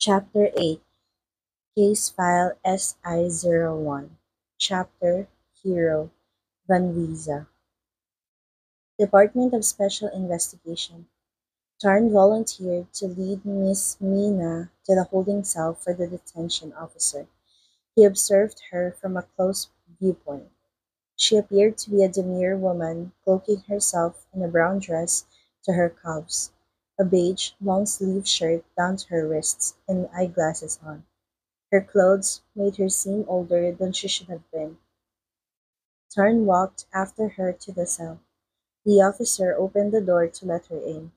Chapter 8, Case File SI-01. Chapter Hero Van Visa. Department of Special Investigation. Tarn volunteered to lead Miss Mina to the holding cell for the detention officer. He observed her from a close viewpoint. She appeared to be a demure woman, cloaking herself in a brown dress to her calves, a beige long-sleeved shirt down to her wrists, and eyeglasses on. Her clothes made her seem older than she should have been. Tarn walked after her to the cell. The officer opened the door to let her in.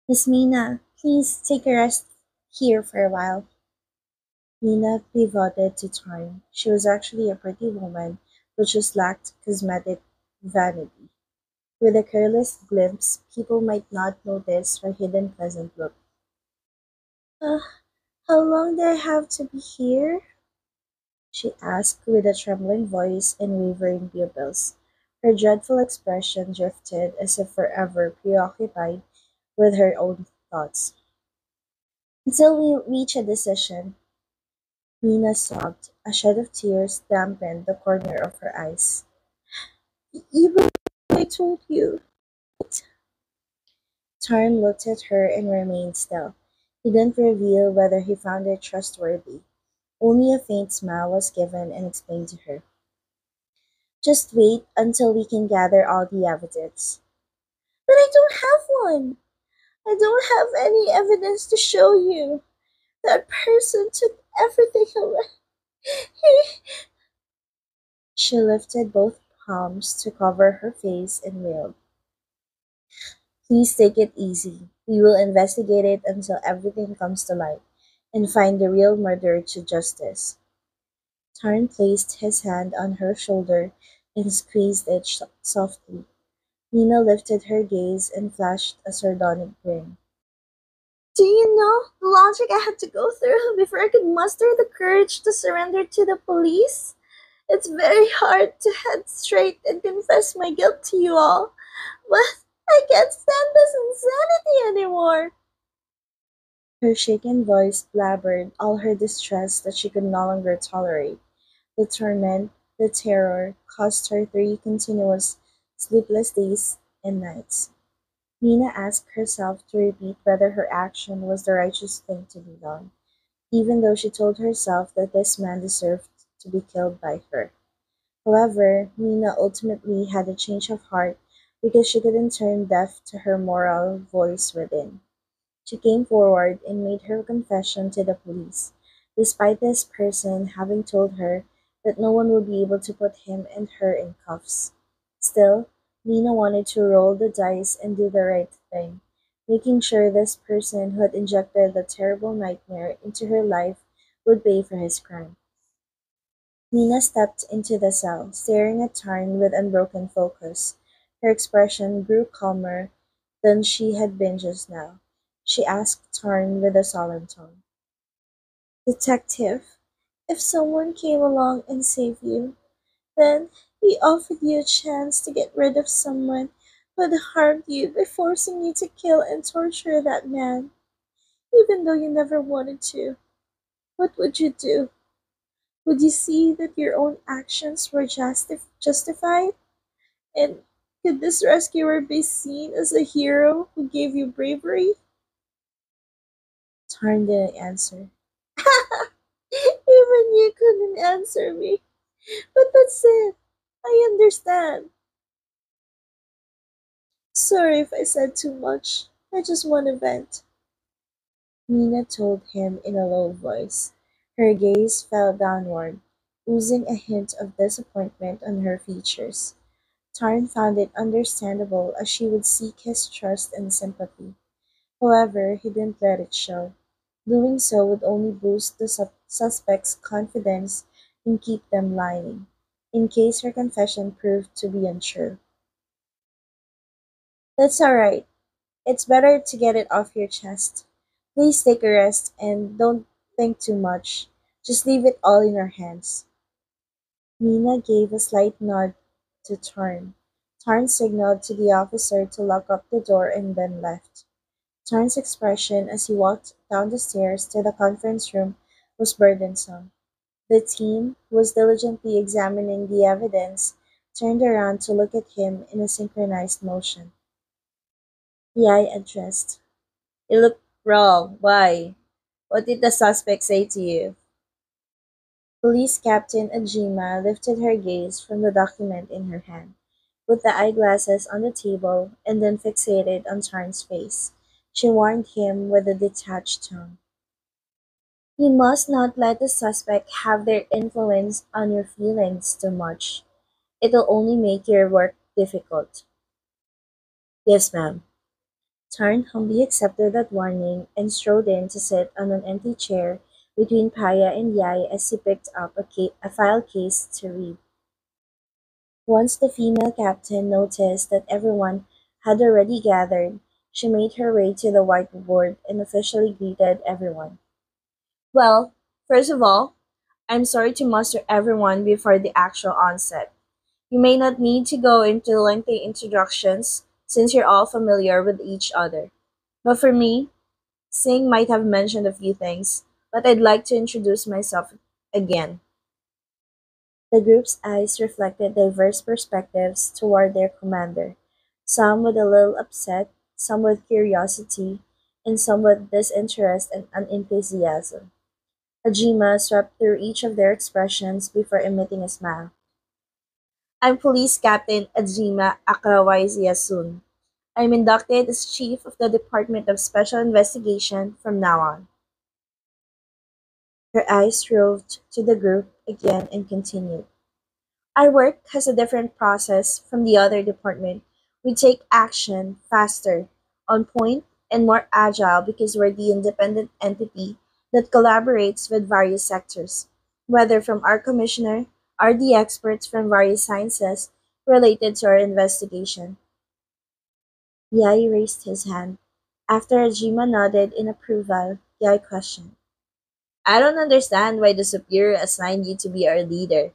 "Miss Mina, please take a rest here for a while." Mina pivoted to Tarn. She was actually a pretty woman who just lacked cosmetic vanity. With a careless glimpse, people might not notice her hidden pleasant look. Uh, how long do I have to be here?" she asked with a trembling voice and wavering pupils. Her dreadful expression drifted as if forever preoccupied with her own thoughts. "Until we reach a decision." Mina sobbed. A shed of tears dampened the corner of her eyes. "Even I told you." Tarn looked at her and remained still. He didn't reveal whether he found her trustworthy. Only a faint smile was given and explained to her. "Just wait until we can gather all the evidence." "But I don't have one. I don't have any evidence to show you. That person took everything away." She lifted both palms to cover her face and wailed. "Please take it easy. We will investigate it until everything comes to light, and find the real murderer to justice." Tarn placed his hand on her shoulder and squeezed it softly. Nina lifted her gaze and flashed a sardonic grin. "Do you know the logic I had to go through before I could muster the courage to surrender to the police? It's very hard to head straight and confess my guilt to you all, but I can't stand this insanity anymore." Her shaken voice blabbered all her distress that she could no longer tolerate. The torment, the terror, cost her 3 continuous sleepless days and nights. Nina asked herself to repeat whether her action was the righteous thing to be done, even though she told herself that this man deserved to be killed by her. However, Nina ultimately had a change of heart because she couldn't turn deaf to her moral voice within. She came forward and made her confession to the police, despite this person having told her that no one would be able to put him and her in cuffs. Still, Nina wanted to roll the dice and do the right thing, making sure this person who had injected the terrible nightmare into her life would pay for his crime. Nina stepped into the cell, staring at Tarn with unbroken focus. Her expression grew calmer than she had been just now. She asked Tarn with a solemn tone. "Detective, if someone came along and saved you, then he offered you a chance to get rid of someone who had harmed you by forcing you to kill and torture that man, even though you never wanted to. What would you do? Would you see that your own actions were justified? And could this rescuer be seen as a hero who gave you bravery?" Tarn didn't answer. "Even you couldn't answer me. But that's it. I understand. Sorry if I said too much. I just want to vent." Nina told him in a low voice. Her gaze fell downward, oozing a hint of disappointment on her features. Tarn found it understandable as she would seek his trust and sympathy. However, he didn't let it show. Doing so would only boost the suspect's confidence and keep them lying, in case her confession proved to be untrue. "That's all right. It's better to get it off your chest. Please take a rest and don't think too much. Just leave it all in our hands." Nina gave a slight nod to Tarn. Tarn signaled to the officer to lock up the door and then left. Tarn's expression as he walked down the stairs to the conference room was burdensome. The team, who was diligently examining the evidence, turned around to look at him in a synchronized motion. The eye addressed. "You look wrong. Why? What did the suspect say to you?" Police Captain Ajima lifted her gaze from the document in her hand, put the eyeglasses on the table, and then fixated on Tarn's face. She warned him with a detached tone. "You must not let the suspect have their influence on your feelings too much. It'll only make your work difficult." "Yes, ma'am." Tarn humbly accepted that warning and strode in to sit on an empty chair between Paya and Yai as he picked up a file case to read. Once the female captain noticed that everyone had already gathered, she made her way to the whiteboard and officially greeted everyone. "Well, first of all, I'm sorry to muster everyone before the actual onset. You may not need to go into lengthy introductions since you're all familiar with each other. But for me, Singh might have mentioned a few things, but I'd like to introduce myself again." The group's eyes reflected diverse perspectives toward their commander, some with a little upset, some with curiosity, and some with disinterest and unenthusiasm. Ajima swept through each of their expressions before emitting a smile. "I'm Police Captain Ajima Akrawaiziasun. I'm inducted as Chief of the Department of Special Investigation from now on." Her eyes roved to the group again and continued. "Our work has a different process from the other department. We take action faster, on point, and more agile because we're the independent entity that collaborates with various sectors, whether from our commissioner or the experts from various sciences related to our investigation." Yai raised his hand. After Ajima nodded in approval, Yai questioned. "I don't understand why the superior assigned you to be our leader.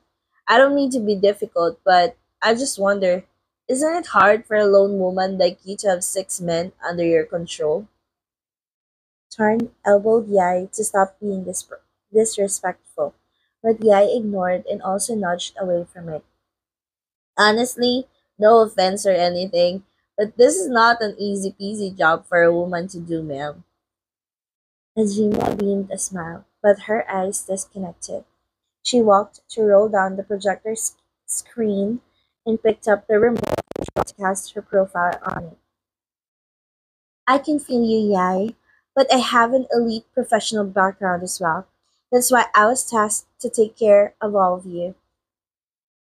I don't mean to be difficult, but I just wonder, isn't it hard for a lone woman like you to have 6 men under your control?" Tarn elbowed Yai to stop being disrespectful, but Yai ignored and also nudged away from it. "Honestly, no offense or anything, but this is not an easy peasy job for a woman to do, ma'am." Najima beamed a smile, but her eyes disconnected. She walked to roll down the projector screen and picked up the remote to broadcast her profile on it. "I can feel you, Yai, but I have an elite professional background as well. That's why I was tasked to take care of all of you."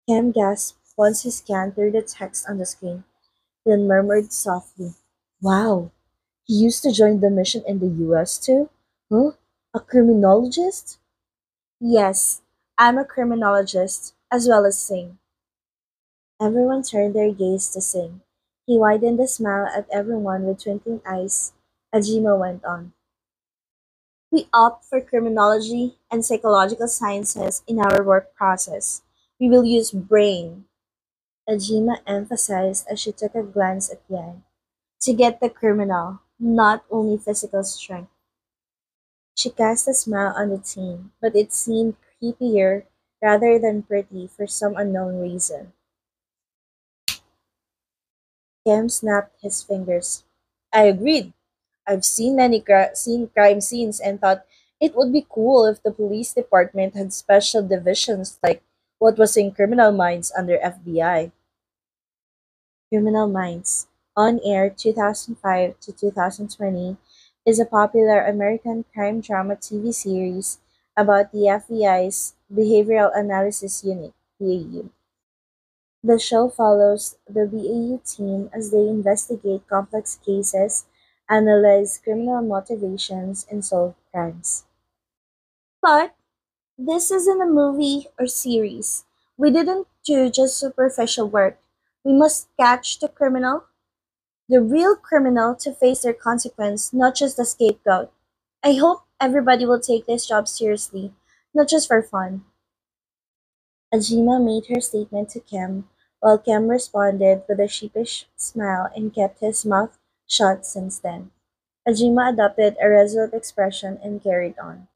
Cam gasped once he scanned through the text on the screen, then murmured softly, "Wow, he used to join the mission in the US too? Huh? A criminologist?" "Yes, I'm a criminologist, as well as Singh." Everyone turned their gaze to Singh. He widened a smile at everyone with twinkling eyes. Ajima went on. "We opt for criminology and psychological sciences in our work process. We will use brain," Ajima emphasized as she took a glance at Yang, "to get the criminal, not only physical strength." She cast a smile on the team, but it seemed creepier rather than pretty for some unknown reason. Kim snapped his fingers. "I agreed. I've seen seen crime scenes and thought it would be cool if the police department had special divisions like what was in Criminal Minds under FBI. Criminal Minds, on air 2005 to 2020, is a popular American crime drama TV series about the FBI's Behavioral Analysis Unit, BAU. The show follows the BAU team as they investigate complex cases, analyze criminal motivations, and solve crimes. But this isn't a movie or series. We didn't do just superficial work. We must catch the real criminal, to face their consequence, not just the scapegoat. I hope everybody will take this job seriously, not just for fun." Ajima made her statement to Kem, while Kem responded with a sheepish smile and kept his mouth shut since then. Ajima adopted a resolute expression and carried on.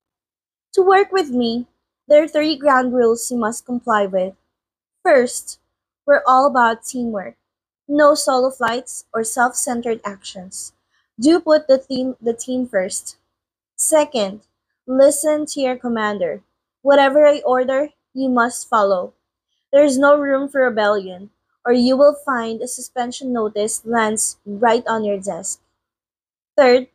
To work with me, there are three ground rules you must comply with. First, we're all about teamwork. No solo flights or self-centered actions. Do put the team first. Second, listen to your commander. Whatever I order, you must follow. There is no room for rebellion, or you will find a suspension notice lands right on your desk. Third,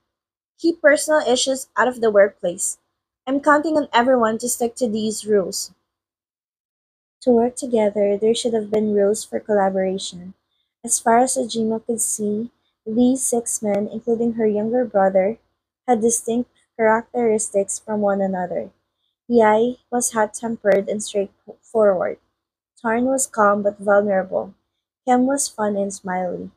keep personal issues out of the workplace. I'm counting on everyone to stick to these rules. To work together, there should have been rules for collaboration. As far as Ojima could see, these six men, including her younger brother, had distinct characteristics from one another. Yai was hot-tempered and straightforward. Tarn was calm but vulnerable. Kem was fun and smiley.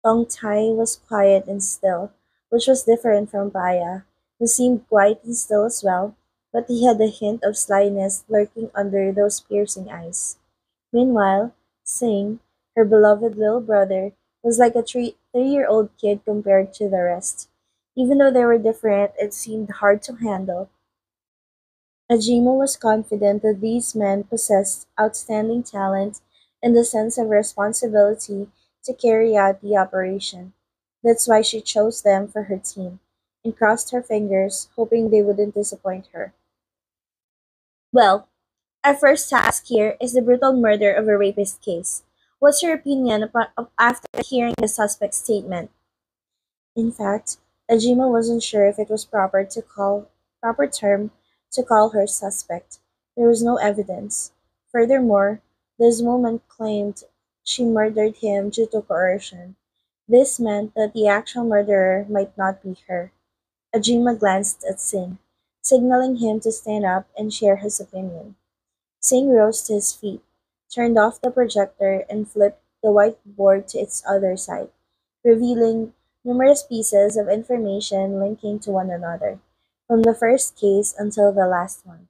Tong Tai was quiet and still, which was different from Baya, who seemed quiet and still as well, but he had a hint of slyness lurking under those piercing eyes. Meanwhile, Singh, her beloved little brother, was like a three-year-old kid compared to the rest. Even though they were different, it seemed hard to handle. Ajima was confident that these men possessed outstanding talent and the sense of responsibility to carry out the operation. That's why she chose them for her team, and crossed her fingers, hoping they wouldn't disappoint her. Well, our first task here is the brutal murder of a rapist case. What's your opinion after hearing the suspect's statement? In fact, Ajima wasn't sure if it was proper term to call her suspect. There was no evidence. Furthermore, this woman claimed she murdered him due to coercion. This meant that the actual murderer might not be her. Ajima glanced at Singh, signaling him to stand up and share his opinion. Singh rose to his feet, turned off the projector, and flipped the whiteboard to its other side, revealing numerous pieces of information linking to one another, from the first case until the last one.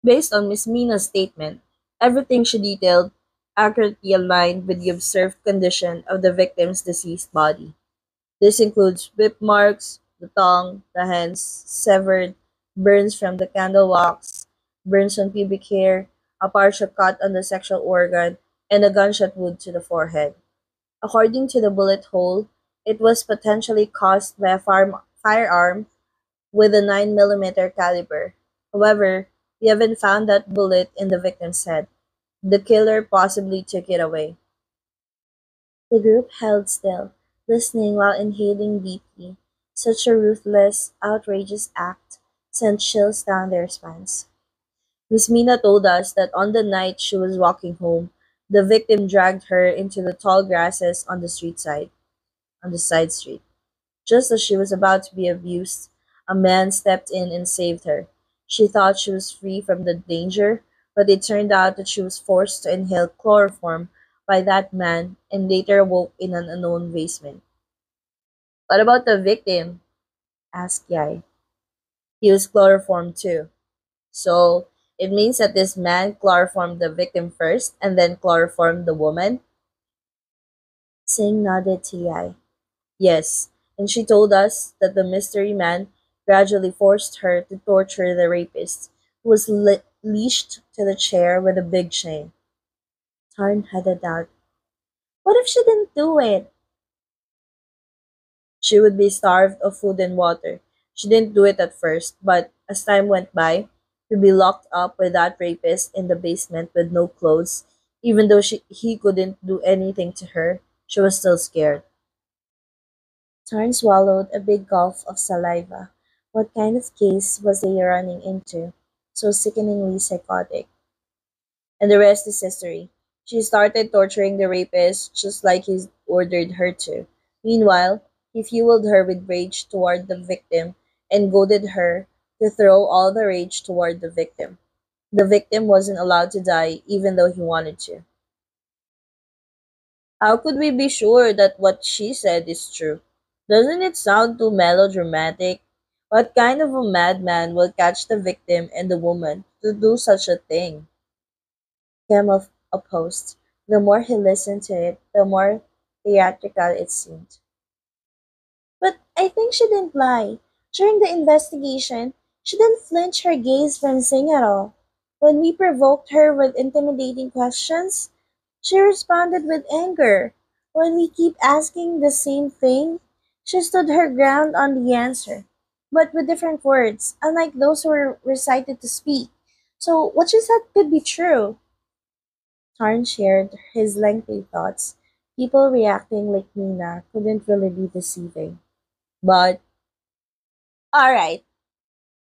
Based on Miss Mina's statement, everything she detailed accurately aligned with the observed condition of the victim's deceased body. This includes whip marks, the tongue, the hands severed, burns from the candle wax, burns on pubic hair, a partial cut on the sexual organ, and a gunshot wound to the forehead. According to the bullet hole, it was potentially caused by a firearm with a 9 mm caliber. However, we haven't found that bullet in the victim's head. The killer possibly took it away. The group held still, listening while inhaling deeply. Such a ruthless, outrageous act sent chills down their spines. Miss Mina told us that on the night she was walking home, the victim dragged her into the tall grasses on the side street. Just as she was about to be abused, a man stepped in and saved her. She thought she was free from the danger, but it turned out that she was forced to inhale chloroform by that man and later awoke in an unknown basement. What about the victim? Asked Yai. He was chloroformed too. So it means that this man chloroformed the victim first and then chloroformed the woman? Singh nodded to Yai. Yes, and she told us that the mystery man gradually forced her to torture the rapist, who was leashed to the chair with a big chain. Tarn had a doubt. What if she didn't do it? She would be starved of food and water. She didn't do it at first, but as time went by, to be locked up with that rapist in the basement with no clothes, even though he couldn't do anything to her, she was still scared. Tarn swallowed a big gulp of saliva. What kind of case was they running into? So sickeningly psychotic. And the rest is history. She started torturing the rapist just like he ordered her to. Meanwhile, he fueled her with rage toward the victim and goaded her to throw all the rage toward the victim. The victim wasn't allowed to die even though he wanted to. How could we be sure that what she said is true? Doesn't it sound too melodramatic? What kind of a madman will catch the victim and the woman to do such a thing? Kemal opposed. The more he listened to it, the more theatrical it seemed. I think she didn't lie. During the investigation, she didn't flinch her gaze from Singh at all. When we provoked her with intimidating questions, she responded with anger. When we keep asking the same thing, she stood her ground on the answer, but with different words, unlike those who were recited to speak. So, what she said could be true. Tarn shared his lengthy thoughts. People reacting like Nina couldn't really be deceiving. But, alright,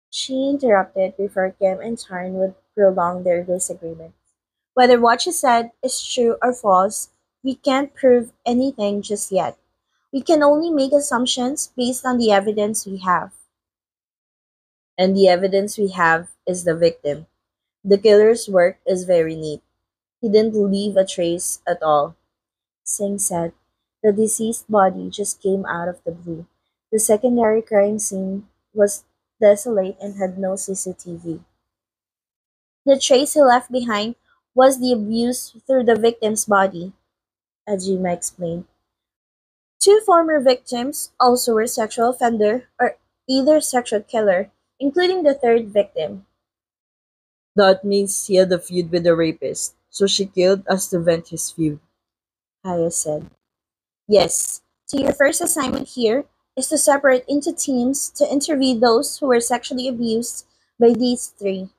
she interrupted before Kim and Tarn would prolong their disagreement. Whether what she said is true or false, we can't prove anything just yet. We can only make assumptions based on the evidence we have. And the evidence we have is the victim. The killer's work is very neat. He didn't leave a trace at all. Singh said. The deceased body just came out of the blue. The secondary crime scene was desolate and had no CCTV. The trace he left behind was the abuse through the victim's body, Ajima explained. Two former victims also were sexual offender or either sexual killer, including the third victim. That means he had a feud with the rapist, so she killed us to vent his feud, Haya said. Yes, so your first assignment here is to separate into teams to interview those who were sexually abused by these three.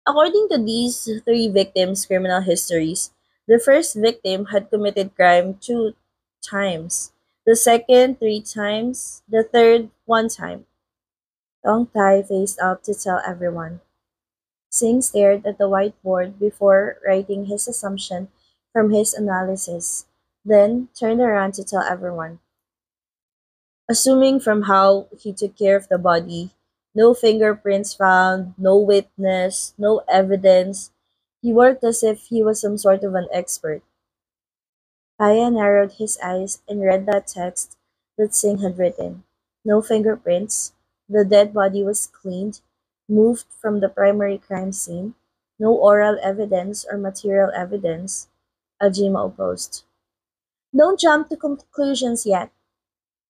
According to these three victims' criminal histories, the first victim had committed crime 2 times, the second 3 times, the third 1 time. Tong Tai faced up to tell everyone. Singh stared at the whiteboard before writing his assumption from his analysis, then turned around to tell everyone. Assuming from how he took care of the body, no fingerprints found, no witness, no evidence, he worked as if he was some sort of an expert. Aya narrowed his eyes and read that text that Singh had written. No fingerprints. The dead body was cleaned, moved from the primary crime scene. No oral evidence or material evidence, Ajima opposed. Don't jump to conclusions yet.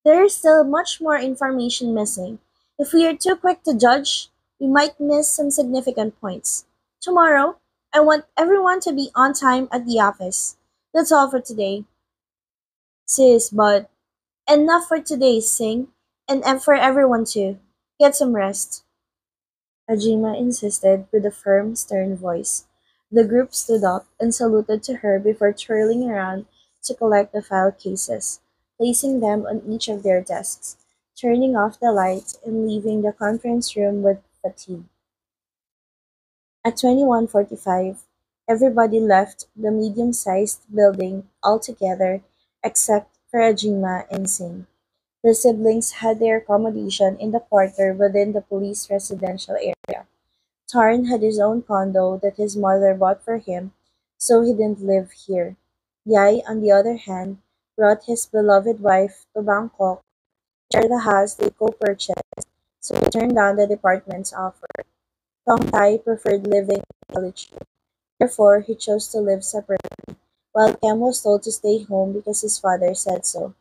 There is still much more information missing. If we are too quick to judge, we might miss some significant points. Tomorrow, I want everyone to be on time at the office. That's all for today. Sis, but enough for today, Sing, and for everyone too. Get some rest. Ajima insisted with a firm, stern voice. The group stood up and saluted to her before twirling around to collect the file cases, placing them on each of their desks, turning off the lights and leaving the conference room with fatigue. At 21:45, everybody left the medium-sized building altogether except for Ajima and Singh. The siblings had their accommodation in the quarter within the police residential area. Tarn had his own condo that his mother bought for him, so he didn't live here. Yai, on the other hand, brought his beloved wife to Bangkok to share the house they co-purchased, so he turned down the department's offer. Tong Tai preferred living in solitude, therefore he chose to live separately, while Kem was told to stay home because his father said so.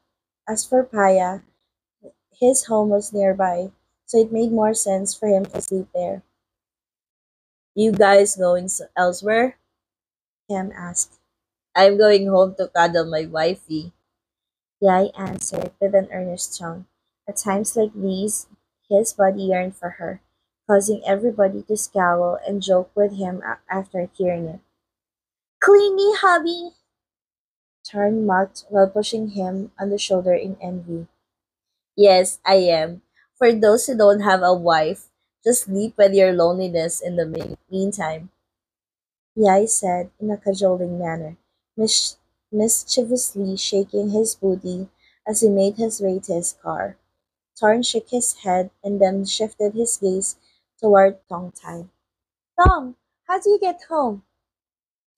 As for Paya, his home was nearby, so it made more sense for him to sleep there. You guys going elsewhere? Cam asked. I'm going home to cuddle my wifey, Yai answered with an earnest tone. At times like these, his body yearned for her, causing everybody to scowl and joke with him after hearing it. Clingy hubby! Tarn mocked while pushing him on the shoulder in envy. Yes, I am. For those who don't have a wife, just sleep with your loneliness in the meantime, Yai said in a cajoling manner, mischievously shaking his booty as he made his way to his car. Tarn shook his head and then shifted his gaze toward Tong Tai. Tong, how do you get home?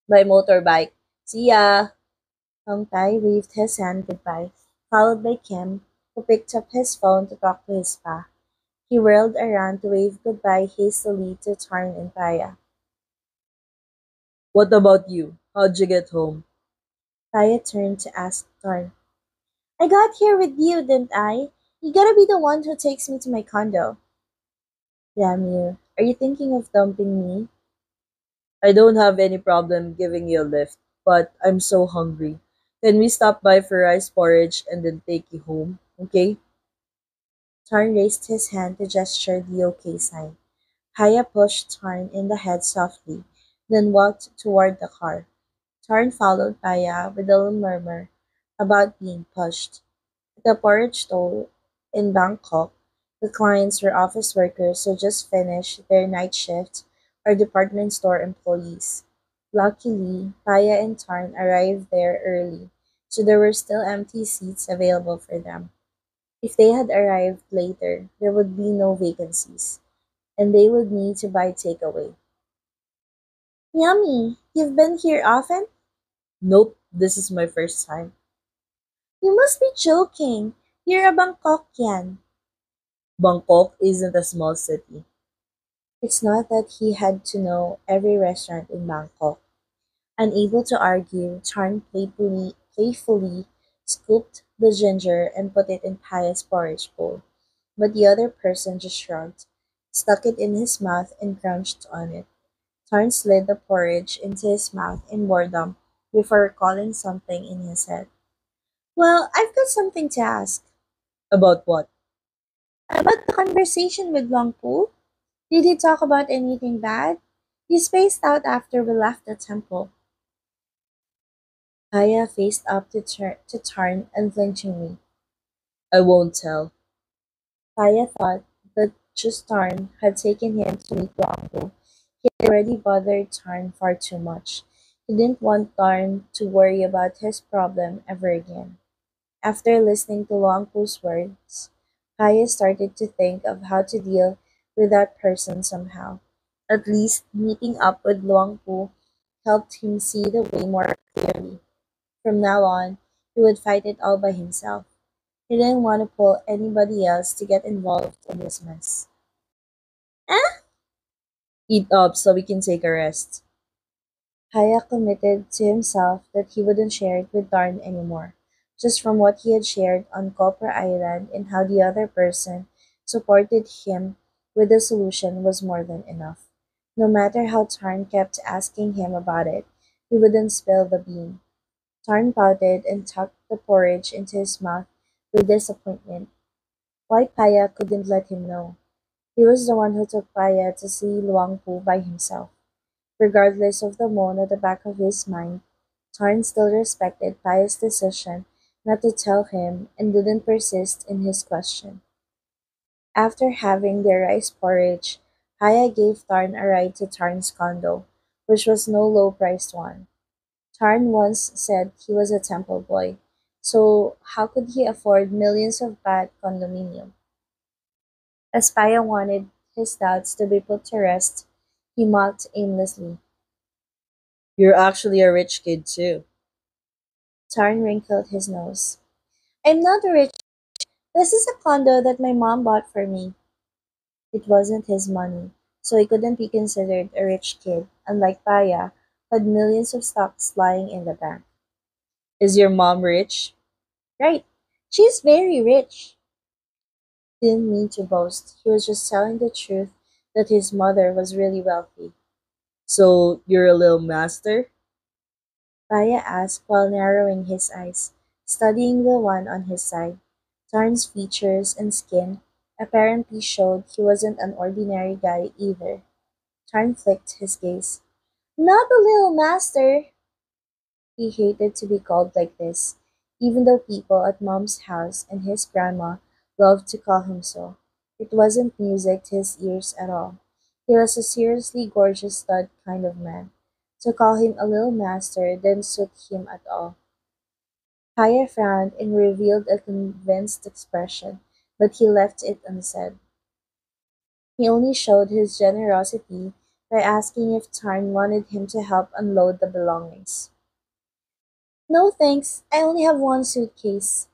By motorbike. See ya! Tong Tai waved his hand goodbye, followed by Kim, who picked up his phone to talk to his pa. He whirled around to wave goodbye hastily to Tarn and Paya. What about you? How'd you get home? Paya turned to ask Tarn. I got here with you, didn't I? You gotta be the one who takes me to my condo. Damn you. Are you thinking of dumping me? I don't have any problem giving you a lift, but I'm so hungry. Can we stop by for rice porridge and then take you home? Okay? Tarn raised his hand to gesture the OK sign. Haya pushed Tarn in the head softly, then walked toward the car. Tarn followed Paya with a little murmur about being pushed. At the porridge stall in Bangkok, the clients were office workers who just finished their night shift or department store employees. Luckily, Paya and Tarn arrived there early, so there were still empty seats available for them. If they had arrived later, there would be no vacancies, and they would need to buy takeaway. Yummy! You've been here often? Nope, this is my first time. You must be joking. You're a Bangkokian. Bangkok isn't a small city. It's not that he had to know every restaurant in Bangkok. Unable to argue, Charn playfully scooped the ginger and put it in Paya's porridge bowl. But the other person just shrugged, stuck it in his mouth, and crunched on it. Tarn slid the porridge into his mouth in boredom before recalling something in his head. Well, I've got something to ask. About what? About the conversation with Longpu. Did he talk about anything bad? He spaced out after we left the temple. Aya faced up to Tarn unflinchingly. I won't tell. Aya thought that just Tarn had taken him to meet Longpo. He had already bothered Tarn far too much. He didn't want Tarn to worry about his problem ever again. After listening to Longpo's words, Aya started to think of how to deal with that person somehow. At least meeting up with Luangpu helped him see the way more clearly. From now on, he would fight it all by himself. He didn't want to pull anybody else to get involved in this mess. Eh? Eat up so we can take a rest. Haya committed to himself that he wouldn't share it with Darn anymore, just from what he had shared on Copper Island and how the other person supported him with the solution was more than enough. No matter how Tarn kept asking him about it, he wouldn't spill the bean. Tarn pouted and tucked the porridge into his mouth with disappointment. Why Paya couldn't let him know. He was the one who took Paya to see Luangpu by himself. Regardless of the moan at the back of his mind, Tarn still respected Paya's decision not to tell him and didn't persist in his question. After having their rice porridge, Paya gave Tarn a ride to Tarn's condo, which was no low-priced one. Tarn once said he was a temple boy, so how could he afford millions of baht condominium? As Paya wanted his doubts to be put to rest, he mocked aimlessly. You're actually a rich kid too. Tarn wrinkled his nose. I'm not rich. This is a condo that my mom bought for me. It wasn't his money, so he couldn't be considered a rich kid, unlike Paya, who had millions of stocks lying in the bank. Is your mom rich? Right. She's very rich. Didn't mean to boast. He was just telling the truth that his mother was really wealthy. So you're a little master? Paya asked while narrowing his eyes, studying the one on his side. Tarn's features and skin apparently showed he wasn't an ordinary guy either. Tarn flicked his gaze. Not a little master! He hated to be called like this, even though people at Mom's house and his grandma loved to call him so. It wasn't music to his ears at all. He was a seriously gorgeous stud kind of man. To call him a little master didn't suit him at all. Kaya frowned and revealed a convinced expression, but he left it unsaid. He only showed his generosity by asking if Tarn wanted him to help unload the belongings. No thanks, I only have one suitcase.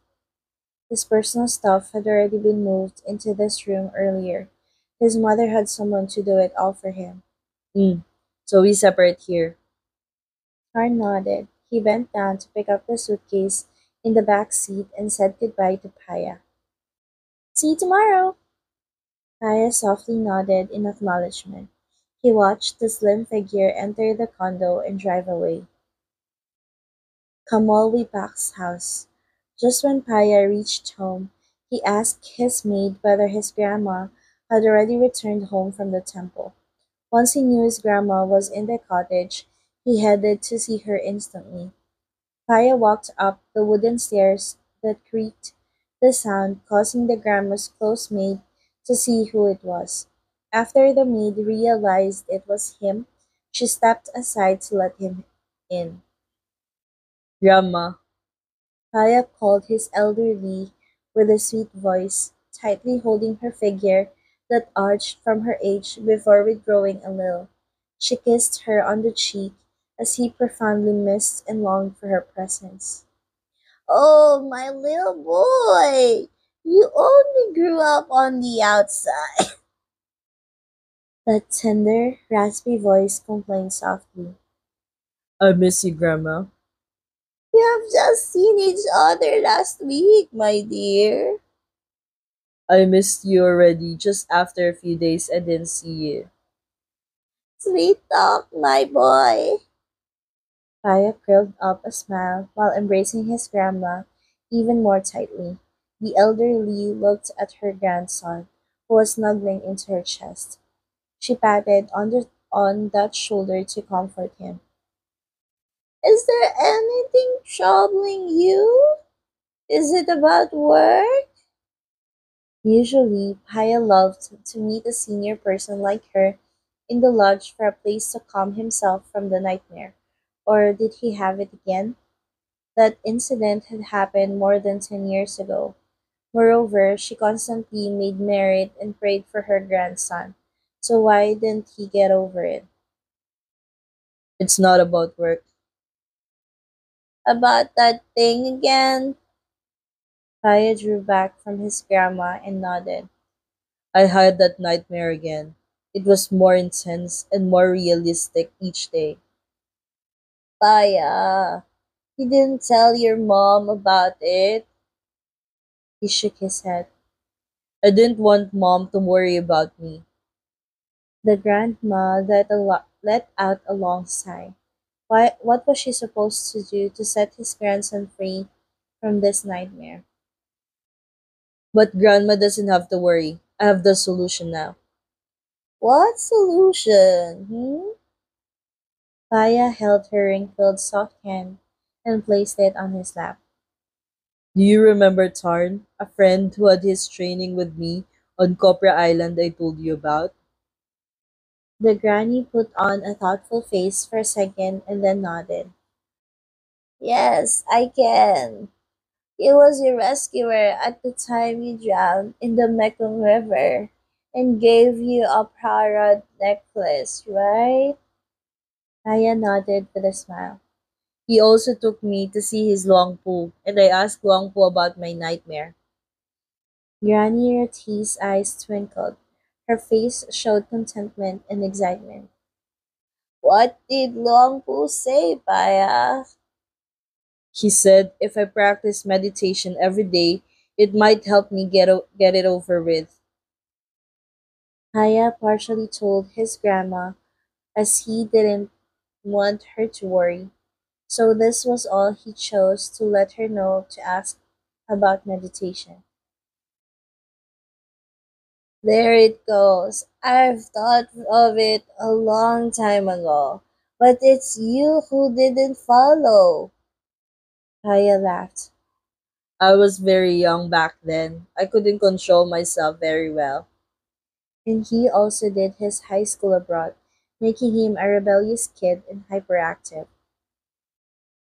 His personal stuff had already been moved into this room earlier. His mother had someone to do it all for him. Mm. So we separate here. Tarn nodded. He bent down to pick up the suitcase in the back seat and said goodbye to Paya. See you tomorrow! Paya softly nodded in acknowledgement. He watched the slim figure enter the condo and drive away. Kamolwi Pak's house. Just when Paya reached home, he asked his maid whether his grandma had already returned home from the temple. Once he knew his grandma was in the cottage, he headed to see her instantly. Paya walked up the wooden stairs that creaked, the sound causing the grandma's close maid to see who it was. After the maid realized it was him, she stepped aside to let him in. Grandma, Paya called his elderly with a sweet voice, tightly holding her figure that arched from her age before withdrawing a little. She kissed her on the cheek as he profoundly missed and longed for her presence. Oh, my little boy, you only grew up on the outside. That tender, raspy voice complained softly. I miss you, Grandma. We have just seen each other last week, my dear. I missed you already. Just after a few days, I didn't see you. Sweet talk, my boy. Paya curled up a smile while embracing his grandma even more tightly. The elderly looked at her grandson, who was snuggling into her chest. She patted on that shoulder to comfort him. Is there anything troubling you? Is it about work? Usually, Paya loved to meet a senior person like her in the lodge for a place to calm himself from the nightmare. Or did he have it again? That incident had happened more than 10 years ago. Moreover, she constantly made merit and prayed for her grandson. So why didn't he get over it? It's not about work. About that thing again? Paya drew back from his grandma and nodded. I had that nightmare again. It was more intense and more realistic each day. Paya, you didn't tell your mom about it? He shook his head. I didn't want mom to worry about me. The grandma let out a long sigh. What was she supposed to do to set his grandson free from this nightmare? But grandma doesn't have to worry. I have the solution now. What solution? Paya held her ring-filled soft hand and placed it on his lap. Do you remember Tarn, a friend who had his training with me on Copra Island I told you about? The granny put on a thoughtful face for a second and then nodded. Yes, I can. He was your rescuer at the time you drowned in the Mekong River and gave you a parrot necklace, right? Aya nodded with a smile. He also took me to see his Luangpu, and I asked Luangpu about my nightmare. Granny Reti's eyes twinkled. Her face showed contentment and excitement. What did Luangpu say, Paya? He said if I practice meditation every day, it might help me get it over with. Haya partially told his grandma as he didn't want her to worry. So this was all he chose to let her know to ask about meditation. There it goes. I've thought of it a long time ago, but it's you who didn't follow. Haya laughed. I was very young back then. I couldn't control myself very well. And he also did his high school abroad, making him a rebellious kid and hyperactive.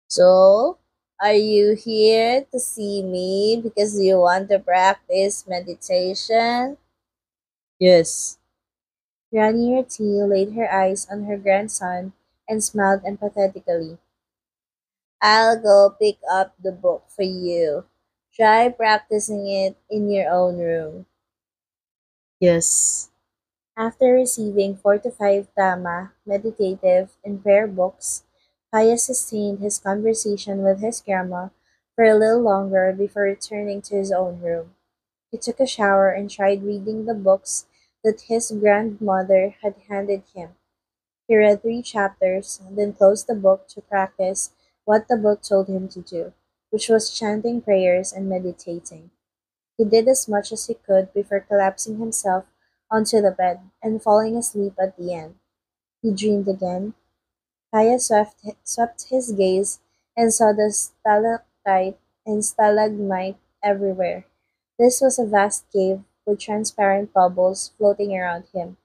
So, are you here to see me because you want to practice meditation? Yes. Granny Rati laid her eyes on her grandson and smiled empathetically. I'll go pick up the book for you. Try practicing it in your own room. Yes. After receiving 4 to 5 Dhamma, meditative, and prayer books, Paya sustained his conversation with his grandma for a little longer before returning to his own room. He took a shower and tried reading the books that his grandmother had handed him. He read 3 chapters, then closed the book to practice what the book told him to do, which was chanting prayers and meditating. He did as much as he could before collapsing himself onto the bed and falling asleep at the end. He dreamed again. Kaya swept his gaze and saw the stalactite and stalagmite everywhere. This was a vast cave with transparent bubbles floating around him.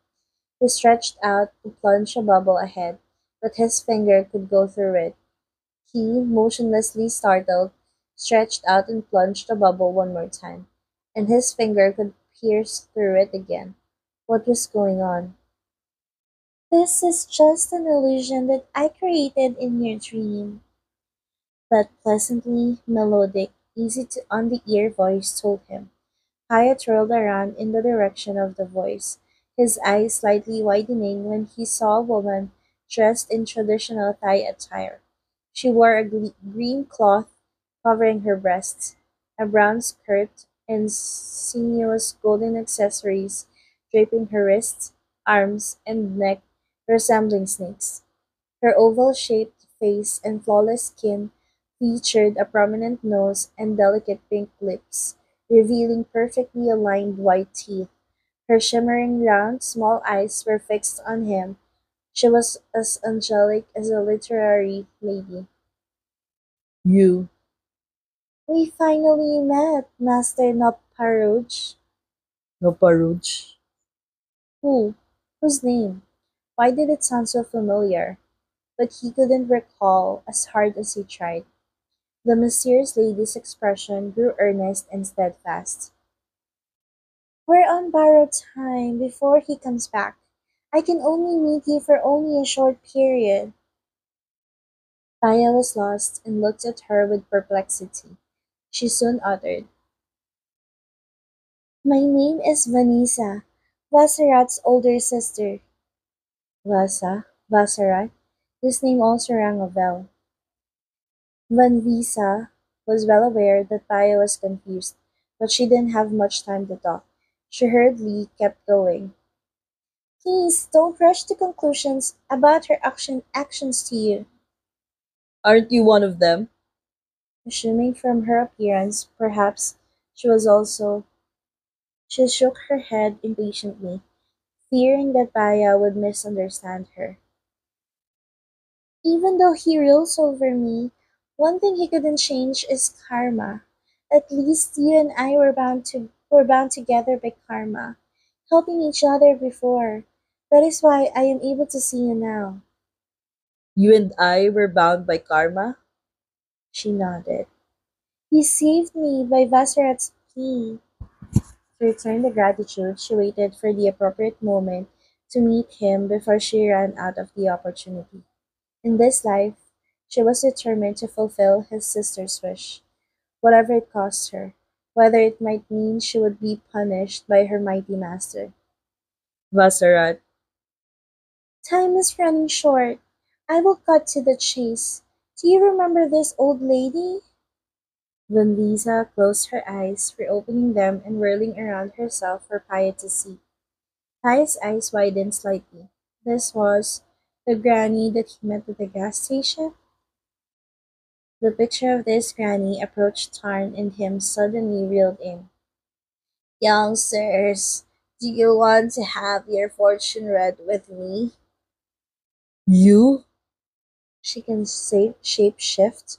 He stretched out to plunge a bubble ahead, but his finger could go through it. He, motionlessly startled, stretched out and plunged the bubble one more time, and his finger could pierce through it again. What was going on? This is just an illusion that I created in your dream. That pleasantly melodic, easy to on the ear voice told him. Hyatt twirled around in the direction of the voice, his eyes slightly widening when he saw a woman dressed in traditional Thai attire. She wore a green cloth covering her breasts, a brown skirt, and sinuous golden accessories draping her wrists, arms, and neck resembling snakes. Her oval-shaped face and flawless skin featured a prominent nose and delicate pink lips, revealing perfectly aligned white teeth. Her shimmering round, small eyes were fixed on him. She was as angelic as a literary lady. You. We finally met, Master Noparuj. No Paruj. Who? Whose name? Why did it sound so familiar? But he couldn't recall as hard as he tried. The mysterious lady's expression grew earnest and steadfast. We're on borrowed time before he comes back. I can only meet you for only a short period. Paya was lost and looked at her with perplexity. She soon uttered, My name is Vanessa, Vasarat's older sister. Vasarat? This name also rang a bell. Vanvisa was well aware that Paya was confused, but she didn't have much time to talk. She hurriedly kept going. Please don't rush to conclusions about her actions to you. Aren't you one of them? Assuming from her appearance, perhaps she was also. She shook her head impatiently, fearing that Paya would misunderstand her. Even though he rules over me, one thing he couldn't change is karma. At least you and I were bound together by karma, helping each other before. That is why I am able to see you now. You and I were bound by karma? She nodded. You saved me by Vasarat's plea. To return the gratitude, she waited for the appropriate moment to meet him before she ran out of the opportunity. In this life, she was determined to fulfill his sister's wish, whatever it cost her, whether it might mean she would be punished by her mighty master. Vasarat. Time is running short. I will cut to the chase. Do you remember this old lady? When Lisa closed her eyes, reopening them and whirling around herself for Paya to see. Paya's eyes widened slightly. This was the granny that he met at the gas station? The picture of this granny approached Tarn and him suddenly reeled in. Young sirs, do you want to have your fortune read with me? You? She can shape shift.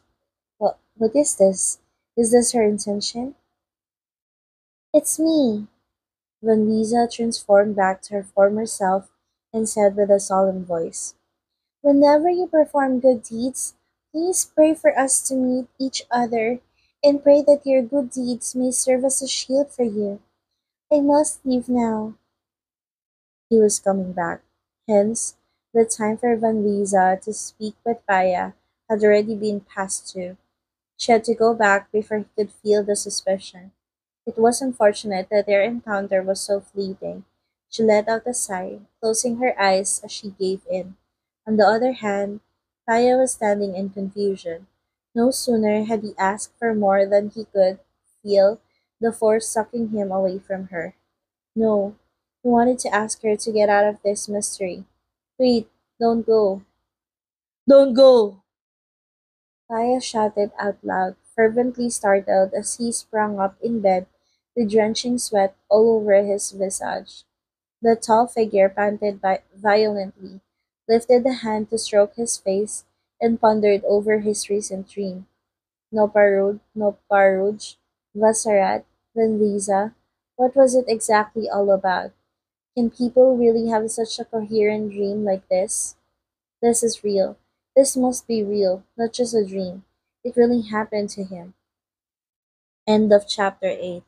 What is this? Is this her intention? It's me. When Lisa transformed back to her former self and said with a solemn voice, Whenever you perform good deeds, please pray for us to meet each other and pray that your good deeds may serve as a shield for you. I must leave now. He was coming back. Hence, the time for Van Lisa to speak with Paya had already been passed to. She had to go back before he could feel the suspicion. It was unfortunate that their encounter was so fleeting. She let out a sigh, closing her eyes as she gave in. On the other hand, Paya was standing in confusion. No sooner had he asked for more than he could feel the force sucking him away from her. No, he wanted to ask her to get out of this mystery. Wait, don't go. Don't go! Kaya shouted out loud, fervently startled as he sprang up in bed with drenching sweat all over his visage. The tall figure panted violently, lifted a hand to stroke his face, and pondered over his recent dream. No Paruj, Vasarat, Venliza. What was it exactly all about? Can people really have such a coherent dream like this? This is real. This must be real, not just a dream. It really happened to him. End of chapter 8.